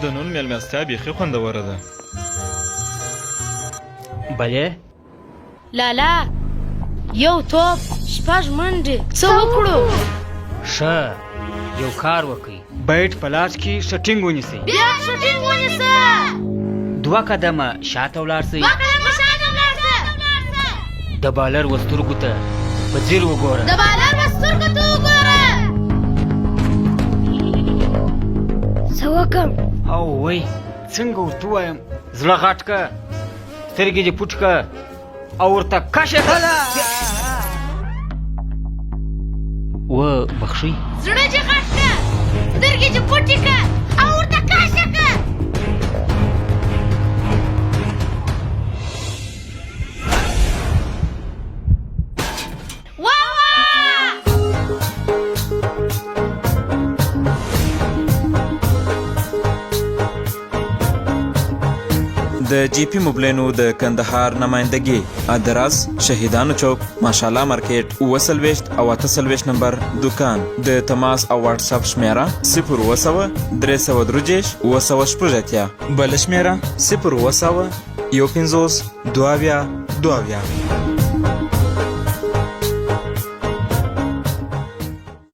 د نن مېلمستیا بیخي خوندوره ده. بلې لالا یو توپ شپږ منډې څه وکړو؟ ښه یو کار وکړئ، بیټ په لاس کې شټینګ ونیسئ، بیا شوټینګ ونیسه، 2 قدمه شاته ولاړ سئ، د بالر وسترګو ته په ځیر وګوره، د بالر وسترګو ته وګوره. څه وکړم؟ او وای څنګه ورته ووایم، زړه غټ که، سترګې دې پټ که او ورته کشه که وبخښئ. زړه دې غټ که، سترګې دې پټې که او ورته کاشه که. د جی پی موبلینو د کندهار نمایندګي ادرس شهیدانو چوک ماشاءالله مارکیټ 29 او 48 نمبر دکان د تماس او واتس اپ شمیره 0 303 بل شمیره 0 1 52 22